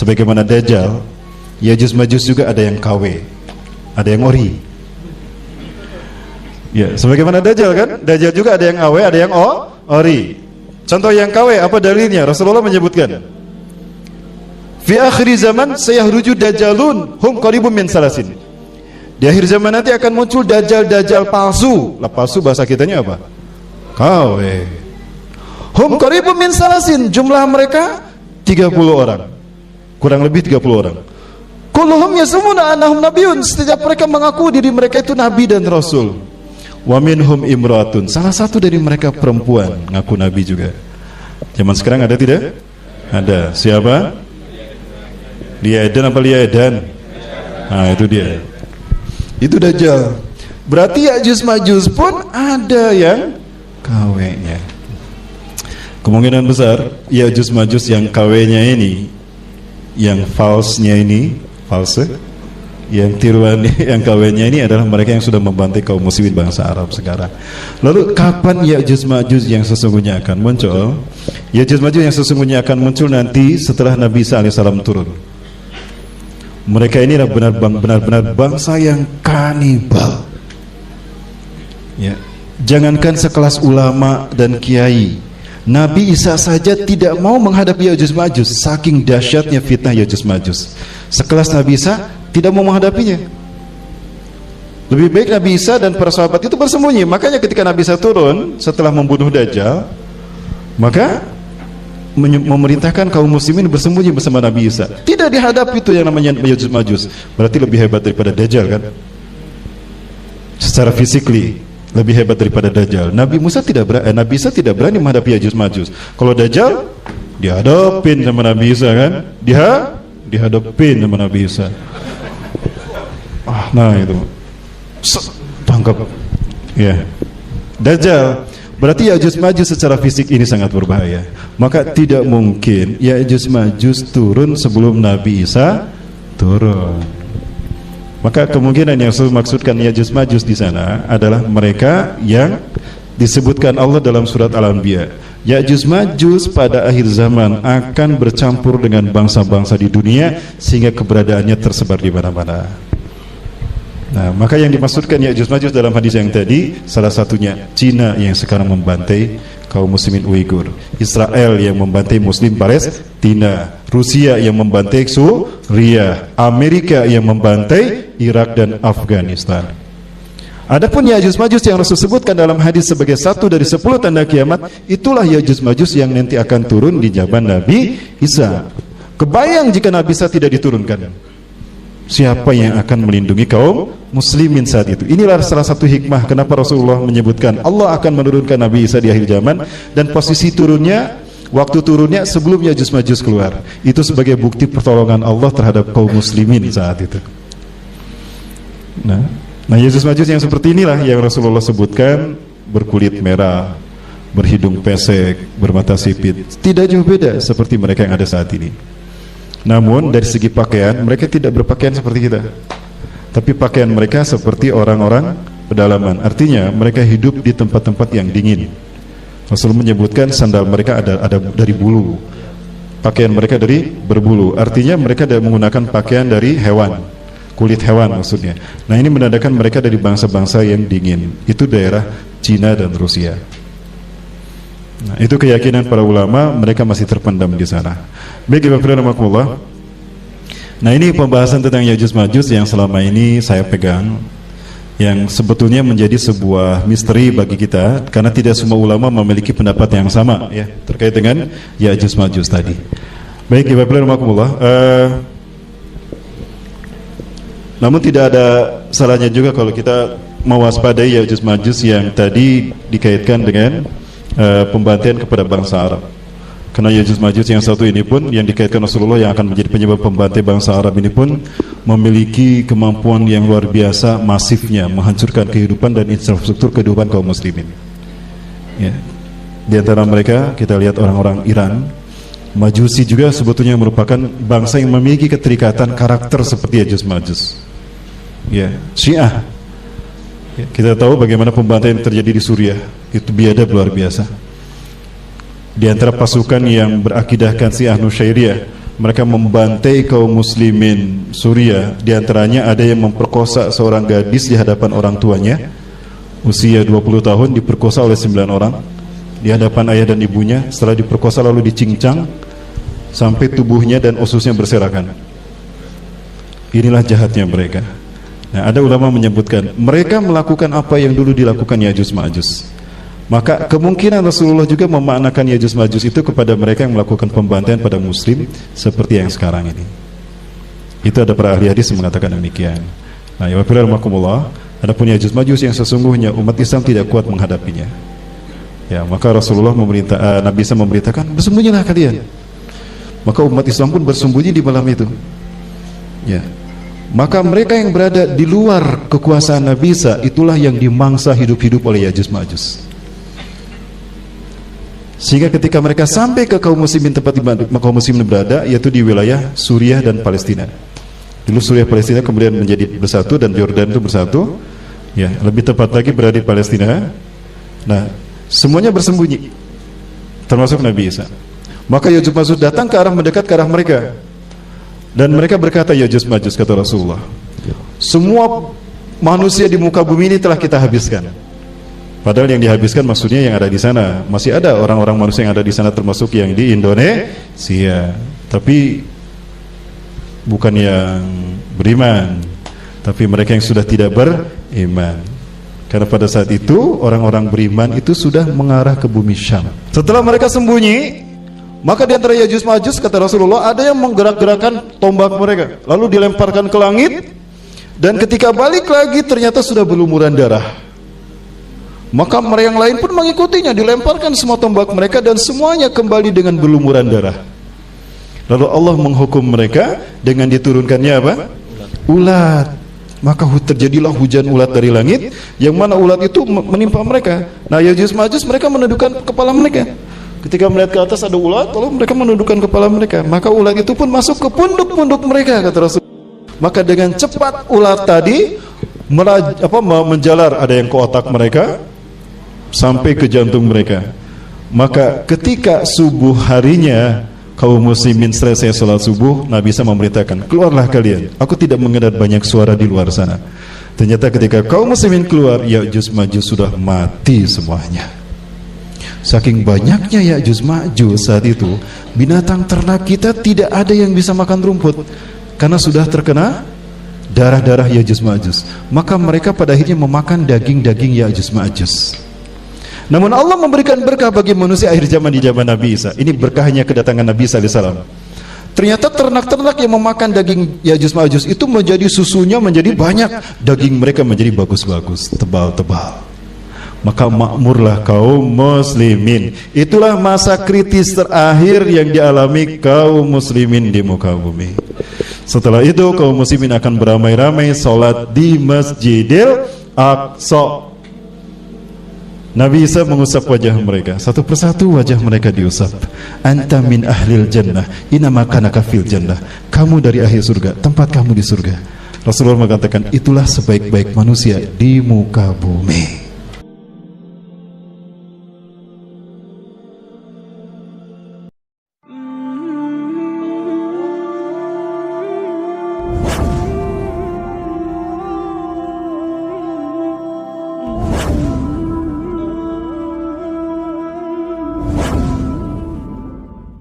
Sebagaimana Dajjal, Ya'juj Ma'juj juga ada yang KW, ada yang ori. Ya, sebagaimana Dajjal kan, Dajjal juga ada yang AW, ada yang ori. Contoh yang KW apa dalilnya? Rasulullah menyebutkan, fi akhir zaman sayahruju dajjalun hum qaribun min salasin. Di akhir zaman nanti akan muncul dajjal palsu. Lah palsu bahasa kitanya apa? KW. Hum qaribun min salasin, jumlah mereka 30 orang. Kurang lebih 30 orang. Kulluhum yasumuna annahum nabiyyun, setiap mereka mengaku diri mereka itu nabi dan rasul. Wa minhum imratun, salah satu dari mereka perempuan ngaku nabi juga. Zaman sekarang ada tidak? Ada. Siapa? Lia Edan apa Lia Edan? Nah, itu dia. Itu Dajjal. Berarti Ya'juj Ma'juj pun ada yang KW-nya. Kemungkinan besar Ya'juj Ma'juj yang KW-nya ini, yang false-nya ini, false, yang tiruan, yang KW-nya ini adalah mereka yang sudah membantai kaum muslimin bangsa Arab sekarang. Lalu kapan Ya'juj Ma'juj yang sesungguhnya akan muncul? Ya'juj Ma'juj yang sesungguhnya akan muncul nanti setelah Nabi Isa alaihissalam turun. Mereka ini adalah benar-benar bangsa yang kanibal. Ya. Jangankan sekelas ulama dan kiai, Nabi Isa saja tidak mau menghadapi Ya'juj Ma'juj, saking dahsyatnya fitnah Ya'juj Ma'juj. Sekelas Nabi Isa tidak mau menghadapinya. Lebih baik Nabi Isa dan para sahabat itu bersembunyi. Makanya ketika Nabi Isa turun setelah membunuh Dajjal, maka memerintahkan kaum muslimin bersembunyi bersama Nabi Isa. Tidak dihadapi itu yang namanya Ya'juj Ma'juj. Berarti lebih hebat daripada Dajjal kan? Secara fisikly lebih hebat daripada Dajjal. Nabi Isa tidak berani menghadapi Ya'juj Ma'juj. Kalau Dajjal dihadapin sama Nabi Isa kan? Dihadapin sama Nabi Isa. Nah itu tangkap. Ya. Dajjal. Berarti Ya'juj Ma'juj secara fisik ini sangat berbahaya. Maka tidak mungkin Ya'juj Ma'juj turun sebelum Nabi Isa turun. Maka kemungkinan yang saya maksudkan Ya'juj Ma'juj di sana adalah mereka yang disebutkan Allah dalam surat Al-Anbiya. Ya'juj Ma'juj pada akhir zaman akan bercampur dengan bangsa-bangsa di dunia sehingga keberadaannya tersebar di mana-mana. Nah, maka yang dimaksudkan Ya'juj Ma'juj dalam hadis yang tadi salah satunya Cina yang sekarang membantai kaum muslimin Uighur, Israel yang membantai muslim Palestina, Rusia yang membantai Suriah, Amerika yang membantai Irak dan Afghanistan. Adapun Ya'juj Ma'juj yang Rasul sebutkan dalam hadis sebagai satu dari 10 tanda kiamat, itulah Ya'juj Ma'juj yang nanti akan turun di zaman Nabi Isa. Kebayang jika Nabi Isa tidak diturunkan, siapa yang akan melindungi kaum muslimin saat itu? Inilah salah satu hikmah kenapa Rasulullah menyebutkan Allah akan menurunkan Nabi Isa di akhir zaman, dan posisi turunnya, waktu turunnya sebelum Ya'juj Ma'juj keluar. Itu sebagai bukti pertolongan Allah terhadap kaum muslimin saat itu. Nah, Ya'juj Ma'juj yang seperti inilah yang Rasulullah sebutkan, berkulit merah, berhidung pesek, bermata sipit. Tidak jauh beda seperti mereka yang ada saat ini. Namun dari segi pakaian mereka tidak berpakaian seperti kita, tapi pakaian mereka seperti orang-orang pedalaman. Artinya mereka hidup di tempat-tempat yang dingin. Rasul menyebutkan sandal mereka ada dari bulu, pakaian mereka dari berbulu. Artinya mereka tidak menggunakan pakaian dari hewan, kulit hewan maksudnya. Nah, ini menandakan mereka dari bangsa-bangsa yang dingin. Itu daerah Cina dan Rusia. Nah, itu keyakinan para ulama, mereka masih terpendam di sana. Baik, Bapak. Nah, ini pembahasan tentang Ya'juj Ma'juj yang selama ini saya pegang, yang sebetulnya menjadi sebuah misteri bagi kita karena tidak semua ulama memiliki pendapat yang sama ya terkait dengan Ya'juj Ma'juj tadi. Baik, Bapak. Namun tidak ada salahnya juga kalau kita mewaspadai Ya'juj Ma'juj yang tadi dikaitkan dengan pembantaian kepada bangsa Arab. Karena Ya'juj Ma'juj yang satu ini pun yang dikaitkan Rasulullah yang akan menjadi penyebab pembantai bangsa Arab ini pun memiliki kemampuan yang luar biasa masifnya menghancurkan kehidupan dan infrastruktur kehidupan kaum muslimin. Ya. Di antara mereka kita lihat orang-orang Iran, Majusi juga sebetulnya merupakan bangsa yang memiliki keterikatan karakter seperti Ya'juj Ma'juj. Ya, Syiah. Ya, kita tahu bagaimana pembantaian yang terjadi di Suriah, itu biadab luar biasa. Di antara pasukan yang berakidahkan Syiah Nusyairiyah mereka membantai kaum muslimin Suriah. Di antaranya ada yang memperkosa seorang gadis di hadapan orang tuanya, usia 20 tahun, diperkosa oleh 9 orang di hadapan ayah dan ibunya. Setelah diperkosa lalu dicincang sampai tubuhnya dan ususnya berserakan. Inilah jahatnya mereka. Nah, ada ulama menyebutkan mereka melakukan apa yang dulu dilakukan Ya'juj Ma'juj. Maka kemungkinan Rasulullah juga memaknakan Ya'juj Ma'juj itu kepada mereka yang melakukan pembantaian pada muslim seperti yang sekarang ini. Itu ada para ahli hadis mengatakan demikian. Nah, ya wabillahikumullah, adapun Ya'juj Ma'juj yang sesungguhnya umat Islam tidak kuat menghadapinya. Ya, maka Rasulullah Nabi Isa memberitakan, bersembunyilah kalian. Maka umat Islam pun bersembunyi di malam itu. Ya. Maka mereka yang berada di luar kekuasaan Nabi Isa itulah yang dimangsa hidup-hidup oleh Ya'juj Ma'juj. Sehingga ketika mereka sampai ke kaum muslimin tempat kaum muslimin berada, yaitu di wilayah Suriah dan Palestina. Dulu Suriah Palestina kemudian menjadi bersatu dan Yordan itu bersatu. Ya, lebih tepat lagi berada di Palestina. Nah, semuanya bersembunyi, termasuk Nabi Isa. Maka Ya'juj Ma'juj datang ke arah mendekat ke arah mereka. Dan mereka berkata, Ya'juj Ma'juj, kata Rasulullah, semua manusia di muka bumi ini telah kita habiskan. Padahal yang dihabiskan maksudnya yang ada di sana. Masih ada orang-orang manusia yang ada di sana, termasuk yang di Indonesia, tapi bukan yang beriman, tapi mereka yang sudah tidak beriman. Karena pada saat itu orang-orang beriman itu sudah mengarah ke bumi Syam. Setelah mereka sembunyi, maka di antara Ya'juj Ma'juj, kata Rasulullah, ada yang menggerak-gerakkan tombak mereka, lalu dilemparkan ke langit, dan ketika balik lagi ternyata sudah berlumuran darah. Maka mereka yang lain pun mengikutinya, dilemparkan semua tombak mereka dan semuanya kembali dengan berlumuran darah. Lalu Allah menghukum mereka dengan diturunkannya apa? Ulat. Maka terjadilah hujan ulat dari langit, yang mana ulat itu menimpa mereka. Nah, Ya'juj Ma'juj mereka menundukkan kepala mereka. Ketika melihat ke atas ada ulat, lalu mereka menundukkan kepala mereka. Maka ulat itu pun masuk ke punduk-punduk mereka, kata Rasul. Maka dengan cepat ulat tadi menjalar, ada yang ke otak mereka sampai ke jantung mereka. Maka ketika subuh harinya, kaum muslimin selesai salat subuh, Nabi Isa memberitakan, keluarlah kalian, aku tidak mendengar banyak suara di luar sana. Ternyata ketika kaum muslimin keluar, Ya'juj Ma'juj sudah mati semuanya. Saking banyaknya Ya'juj Ma'juj saat itu, binatang ternak kita tidak ada yang bisa makan rumput karena sudah terkena darah-darah Ya'juj Ma'juj. Maka mereka pada akhirnya memakan daging-daging Ya'juj Ma'juj. Namun Allah memberikan berkah bagi manusia akhir zaman di zaman Nabi Isa. Ini berkahnya kedatangan Nabi Isa alaihissalam. Ternyata ternak-ternak yang memakan daging Ya'juj Ma'juj itu menjadi susunya menjadi banyak, daging mereka menjadi bagus-bagus, tebal-tebal. Maka makmurlah kaum muslimin. Itulah masa kritis terakhir yang dialami kaum muslimin di muka bumi. Setelah itu kaum muslimin akan beramai-ramai salat di Masjidil Aqsa. Nabi Isa mengusap wajah mereka, satu persatu wajah mereka diusap. Anta min ahlil jannah, inama kanaka fil jannah. Kamu dari ahli surga, tempat kamu di surga. Rasulullah mengatakan, itulah sebaik-baik manusia di muka bumi.